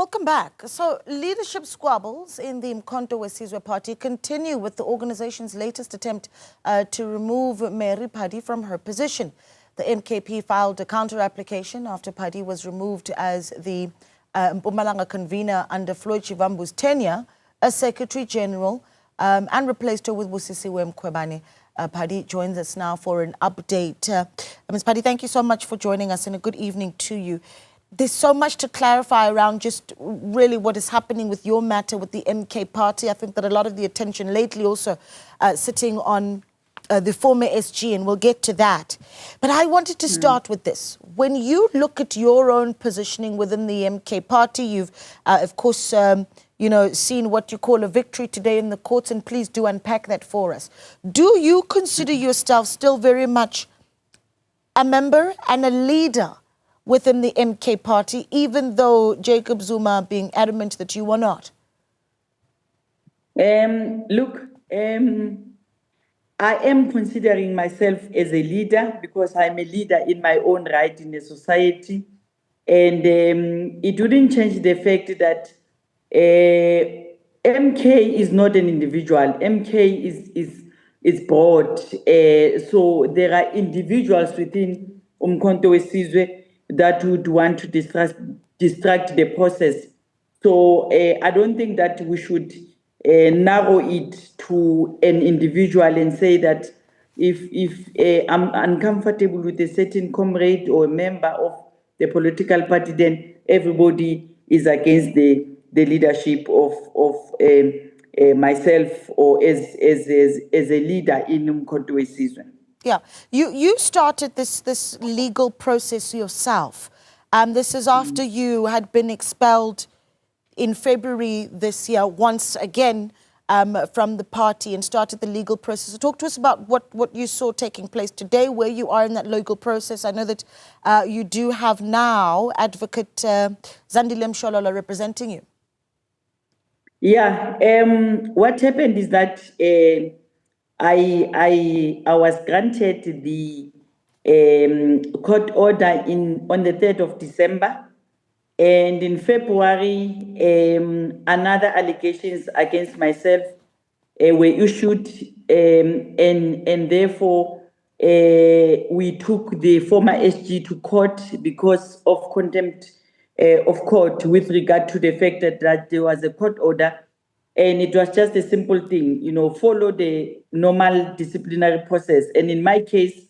Welcome back. So, leadership squabbles in the Umkhonto weSizwe Party continue with the organization's latest attempt to remove Mary Phadi from her position. The MKP filed a counter-application after Phadi was removed as the Mpumalanga convener under Floyd Shivambu's tenure as Secretary General and replaced her with Busisiwe Mkhwebane. Phadi joins us now for an update. Ms. Phadi, thank you so much for joining us and a good evening to you. There's so much to clarify around just really what is happening with your matter with the MK Party. I think that a lot of the attention lately also sitting on the former SG, and we'll get to that. But I wanted to start with this. When you look at your own positioning within the MK Party, you've, of course, seen what you call a victory today in the courts, and please do unpack that for us. Do you consider yourself still very much a member and a leader within the MK Party, even though Jacob Zuma being adamant that you were not? Look, I am considering myself as a leader because I'm a leader in my own right in a society. And it wouldn't change the fact that MK is not an individual. MK is broad. So there are individuals within Umkhonto weSizwe that would want to distract the process. So I don't think that we should narrow it to an individual and say that if I'm uncomfortable with a certain comrade or a member of the political party, then everybody is against the leadership of myself or as a leader in Umkhonto weSizwe. Yeah, you started this legal process yourself. This is after you had been expelled in February this year once again from the party and started the legal process. So talk to us about what you saw taking place today, where you are in that legal process. I know that you do have now Advocate Zandile Mshololo representing you. Yeah, what happened is that I was granted the court order on the 3rd of December, and in February another allegations against myself were issued, and therefore we took the former SG to court because of contempt of court with regard to the fact that there was a court order. And it was just a simple thing, follow the normal disciplinary process. And in my case,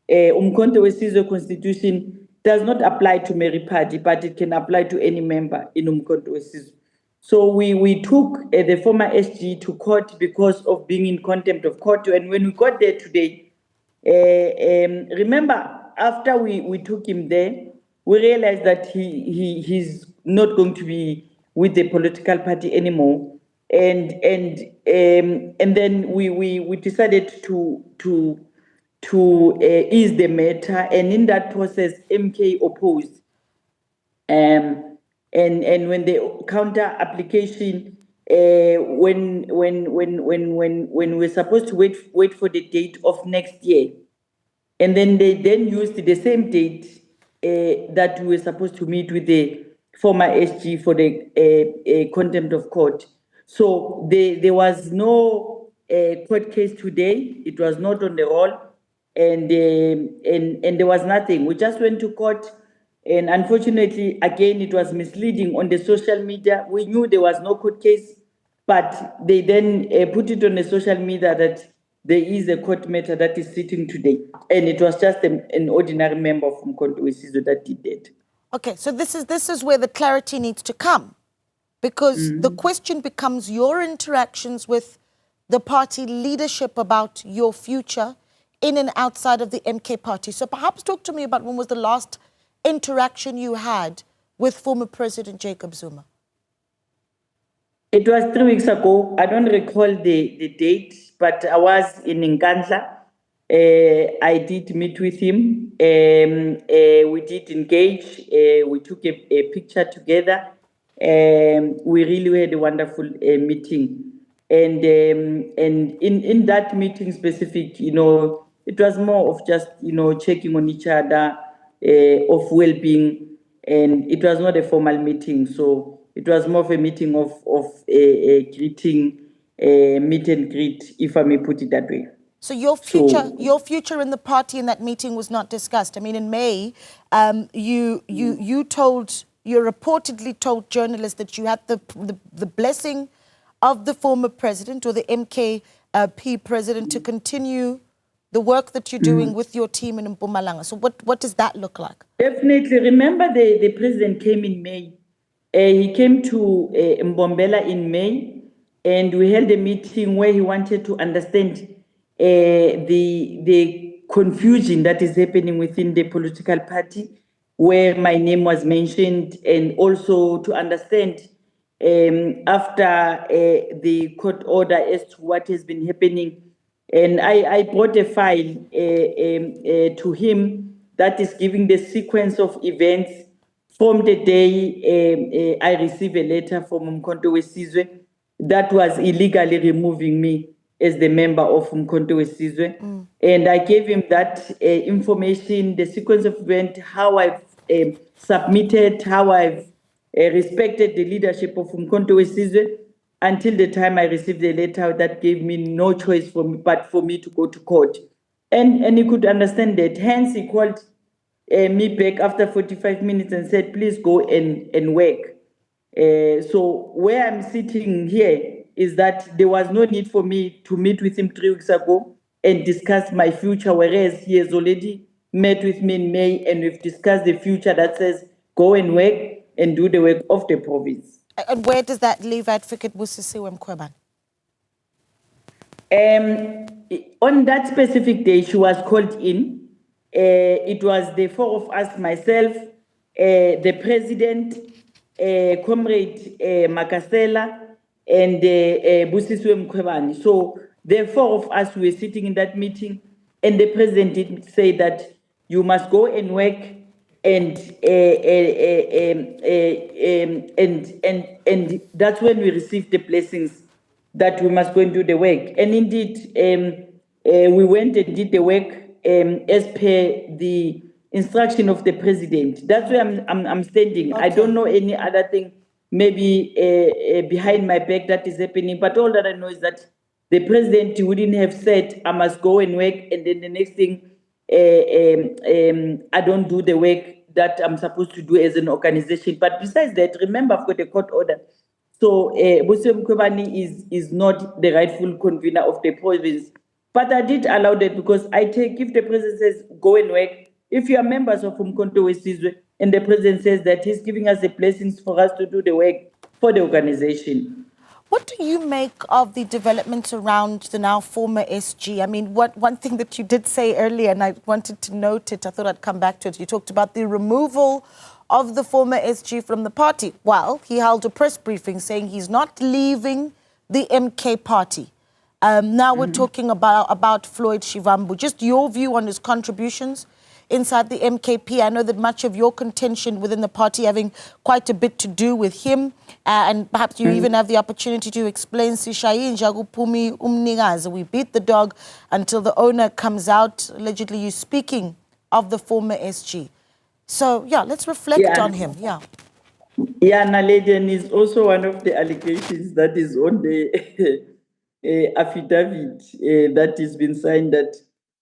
Umkhonto weSizwe Constitution does not apply to Mary Phadi, but it can apply to any member in Umkhonto weSizwe. So we took the former SG to court because of being in contempt of court. And when we got there today, remember, after we took him there, we realized that he's not going to be with the political party anymore. And then we decided to ease the matter, and in that process MK opposed, and when the counter application when we're supposed to wait for the date of next year, and then they then used the same date that we were supposed to meet with the former SG for the contempt of court. So there was no court case today. It was not on the roll, and there was nothing. We just went to court, and unfortunately, again, it was misleading on the social media. We knew there was no court case, but they then put it on the social media that there is a court matter that is sitting today, and it was just an ordinary member from Umkhonto weSizwe that did that. Okay, so this is where the clarity needs to come. Because the question becomes your interactions with the party leadership about your future in and outside of the MK Party. So perhaps talk to me about when was the last interaction you had with former President Jacob Zuma? It was 3 weeks ago. I don't recall the date, but I was in Nkandla. I did meet with him. We did engage. We took a picture together. We really had a wonderful meeting, and in that meeting specific, it was more of just checking on each other, of well-being, and it was not a formal meeting. So It was more of a meeting of greeting, meet and greet, if I may put it that way. So your future in the party in that meeting was not discussed. I mean, in May, you reportedly told journalists that you had the blessing of the former president or the MKP president to continue the work that you're doing with your team in Mpumalanga. So what does that look like? Definitely. Remember, the president came in May. He came to Mbombela in May, and we held a meeting where he wanted to understand the confusion that is happening within the political party, where my name was mentioned, and also to understand after the court order as to what has been happening. And I brought a file to him that is giving the sequence of events from the day I received a letter from Mkhonto Wesizwe that was illegally removing me as the member of Mkhonto Wesizwe. And I gave him that information, the sequence of events, how I've submitted, how I've respected the leadership of Mkhonto Wesizwe until the time I received the letter that gave me no choice but for me to go to court. And he could understand that. Hence, he called me back after 45 minutes and said, please go and work. So where I'm sitting here is that there was no need for me to meet with him 3 weeks ago and discuss my future, whereas he has already met with me in May and we've discussed the future that says go and work and do the work of the province. And where does that leave Advocate Busisiwe Mkhwebane? On that specific day, she was called in. It was the 4 of us, myself, the president, Comrade Makasela, and Busisiwe Mkhwebane. So the 4 of us were sitting in that meeting, and the president did say that you must go and work, and that's when we received the blessings that we must go and do the work. And indeed, we went and did the work as per the instruction of the president. That's where I'm standing. Okay. I don't know any other thing, maybe behind my back that is happening, but all that I know is that the president wouldn't have said, I must go and work, and then the next thing, I don't do the work that I'm supposed to do as an organization. But besides that, remember, I've got a court order. So Busisiwe Mkhwebane is not the rightful convener of the province. But I did allow that because if the president says, go and work, if you are members of Mkhonto Wesizwe and the president says that he's giving us the blessings for us to do the work for the organization. What do you make of the developments around the now former SG? I mean, one thing that you did say earlier, and I wanted to note it, I thought I'd come back to it. You talked about the removal of the former SG from the party. Well, he held a press briefing saying he's not leaving the MK Party. Now we're talking about Floyd Shivambu. Just your view on his contributions inside the MKP. I know that much of your contention within the party having quite a bit to do with him, and perhaps you even have the opportunity to explain Sishayi Njagupumi Umningazi. We beat the dog until the owner comes out. Allegedly, you speaking of the former SG. So, yeah, let's reflect on him. Yeah. Yeah, Naledian is also one of the allegations that is on the affidavit that has been signed that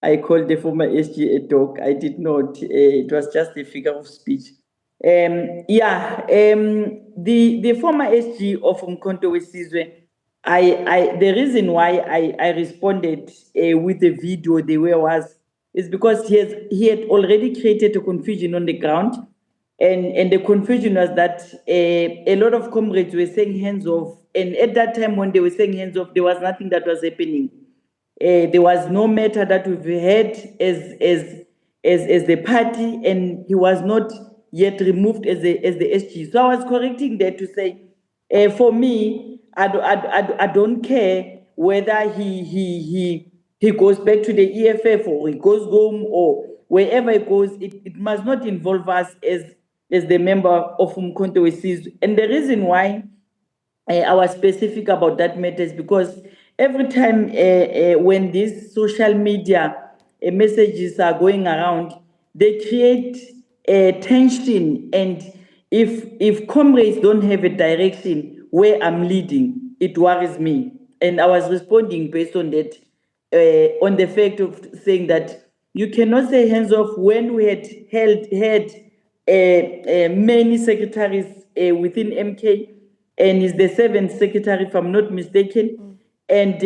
I called the former SG a dog. I did not. It was just a figure of speech. The former SG of Mkhonto Wesizwe, the reason why I responded with the video the way it was is because he had already created a confusion on the ground. And the confusion was that a lot of comrades were saying hands off. And at that time when they were saying hands off, there was nothing that was happening. There was no matter that we've had as the party, and he was not yet removed as the SG. So I was correcting that to say, for me, I don't care whether he goes back to the EFF or he goes home or wherever he goes. It must not involve us as the member of Mkhonto Wesizwe. And the reason why I was specific about that matter is because every time when these social media messages are going around, they create tension, and if comrades don't have a direction where I'm leading, it worries me. And I was responding based on that, on the fact of saying that you cannot say hands off when we had many secretaries within MK, and is the seventh secretary, if I'm not mistaken. And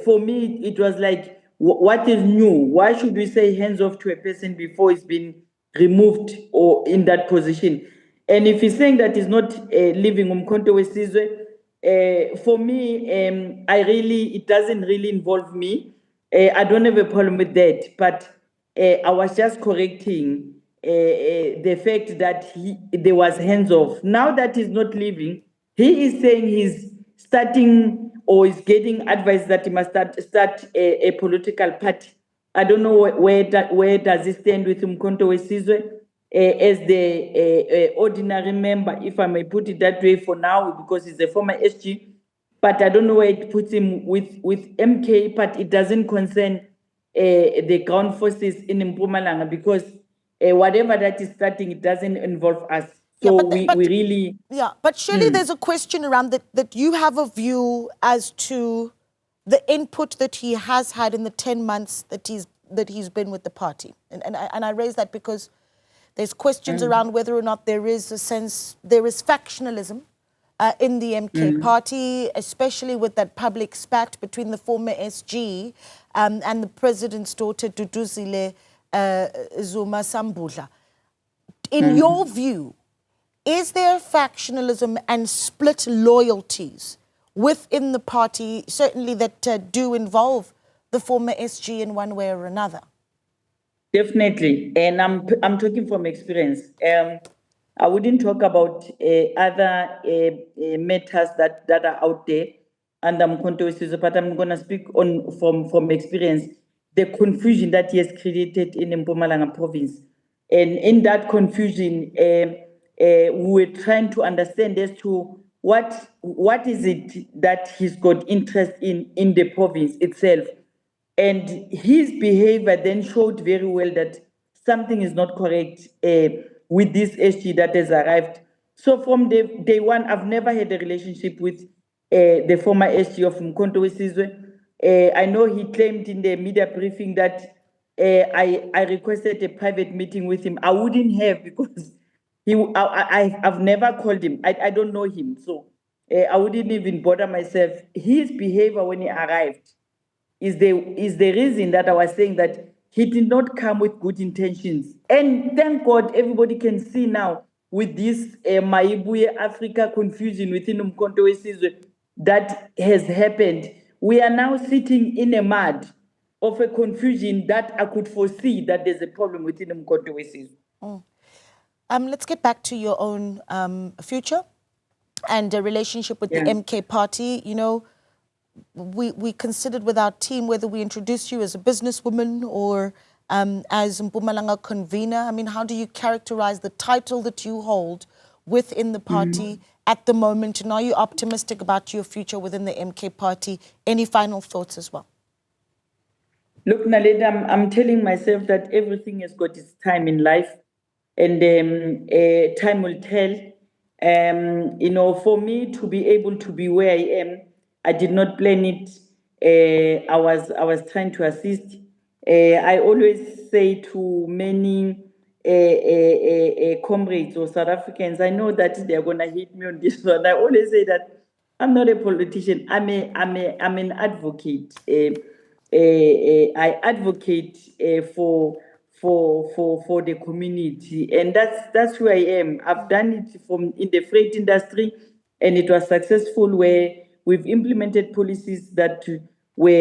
for me, it was like, what is new? Why should we say hands off to a person before it's been removed or in that position? And if he's saying that he's not leaving Umkhonto Wesizwe, for me, it doesn't really involve me. I don't have a problem with that, but I was just correcting the fact that there was hands off. Now that he's not leaving, he is saying he's starting or is getting advice that he must start a political party. I don't know where does he stand with Umkhonto Wesizwe as the ordinary member, if I may put it that way for now, because he's a former SG. But I don't know where it puts him with MK, but it doesn't concern the ground forces in Mpumalanga, because whatever that is starting, it doesn't involve us. So we really... Yeah, but surely there's a question around that you have a view as to the input that he has had in the 10 months that he's been with the party. And I raise that because there's questions around whether or not there is factionalism in the MK party, especially with that public spat between the former SG and the president's daughter, Duduzile Zuma Sambudla. In your view, is there factionalism and split loyalties within the party, certainly that do involve the former SG in one way or another? Definitely, and I'm talking from experience. I wouldn't talk about other matters that are out there, and but I'm going to speak on from experience, the confusion that he has created in Mpumalanga province. And in that confusion, we were trying to understand as to what is it that he's got interest in the province itself. And his behavior then showed very well that something is not correct with this SG that has arrived. So from day one, I've never had a relationship with the former SG of Umkhonto Wesizwe. I know he claimed in the media briefing that I requested a private meeting with him. I wouldn't have, because I've never called him. I don't know him. So I wouldn't even bother myself. His behavior when he arrived is the reason that I was saying that he did not come with good intentions. And thank God everybody can see now with this Maibuye Africa confusion within Umkhonto Wesizwe that has happened. We are now sitting in a mud of a confusion that I could foresee that there's a problem within Umkhonto Wesizwe. Let's get back to your own future and the relationship with the MK Party. You know, we considered with our team whether we introduce you as a businesswoman or as Mpumalanga convener. I mean, how do you characterize the title that you hold within the party at the moment? And are you optimistic about your future within the MK Party? Any final thoughts as well? Look, Naleda, I'm telling myself that everything has got its time in life, and time will tell. You know, for me to be able to be where I am, I did not plan it. I was trying to assist. I always say to many comrades or South Africans, I know that they're gonna hit me on this one. I always say that I'm not a politician. I'm an advocate. I advocate for the community, and that's who I am. I've done it in the freight industry, and it was successful, where we've implemented policies that were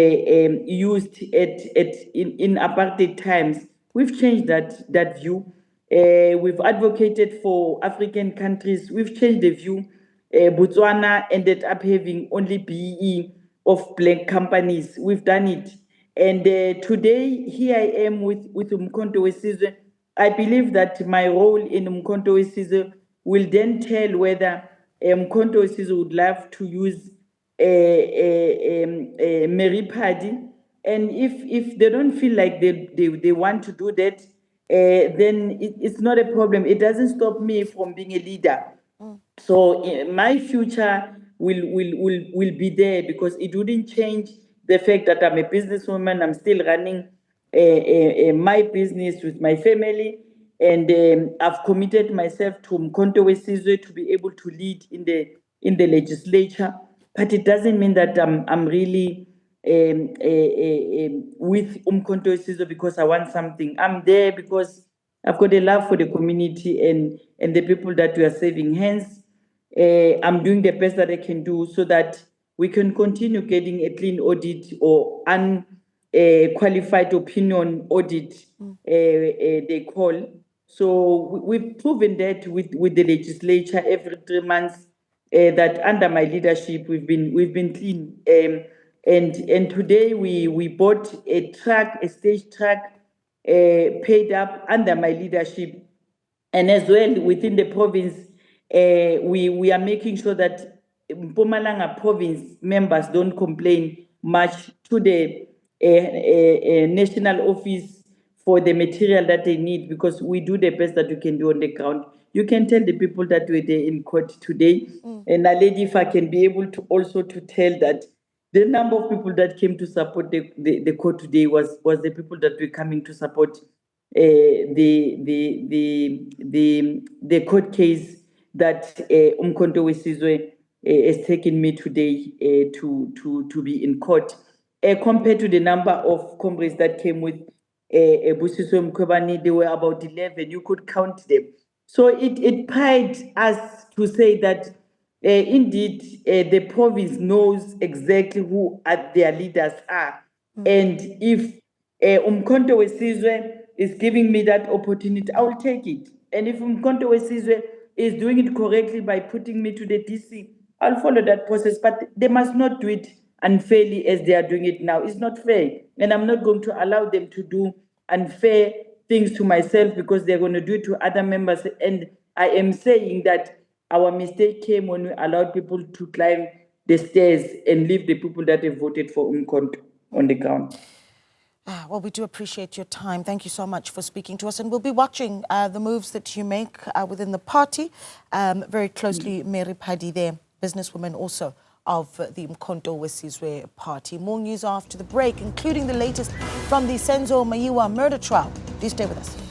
used in apartheid times. We've changed that view. We've advocated for African countries. We've changed the view. Botswana ended up having only BEE of black companies. We've done it. And today, here I am with Umkhonto Wesizwe. I believe that my role in Umkhonto Wesizwe will then tell whether Umkhonto Wesizwe would love to use Mary Phadi. And if they don't feel like they want to do that, then it's not a problem. It doesn't stop me from being a leader. So my future will be there, because it wouldn't change the fact that I'm a businesswoman. I'm still running my business with my family, and I've committed myself to Umkhonto weSizwe to be able to lead in the legislature. But it doesn't mean that I'm really with Umkhonto weSizwe because I want something. I'm there because I've got a love for the community and the people that we are serving. Hence, I'm doing the best that I can do so that we can continue getting a clean audit or unqualified opinion audit, they call. So we've proven that with the legislature every 3 months, that under my leadership we've been clean. And today we bought a truck, a stage truck, paid up under my leadership. And as well, within the province, we are making sure that Mpumalanga province members don't complain much to the national office for the material that they need, because we do the best that we can do on the ground. You can tell the people that were there in court today, and a lady, if I can be able to also to tell that the number of people that came to support the court today was the people that were coming to support the court case that Umkhonto weSizwe has taken me today to be in court, compared to the number of comrades that came with Busiswe Mkhwebane. There were about 11. You could count them. So it prides us to say that indeed the province knows exactly who their leaders are. And if Umkhonto weSizwe is giving me that opportunity, I will take it. And if Umkhonto weSizwe is doing it correctly by putting me to the DC, I'll follow that process. But they must not do it unfairly as they are doing it now. It's not fair. And I'm not going to allow them to do unfair things to myself, because they're going to do it to other members. And I am saying that our mistake came when we allowed people to climb the stairs and leave the people that have voted for Umkhonto on the ground. Well, we do appreciate your time. Thank you so much for speaking to us. And we'll be watching the moves that you make within the party very closely. Mary Phadi there, businesswoman also of the Umkhonto weSizwe party. More news after the break, including the latest from the Senzo Mayiwa murder trial. Do stay with us.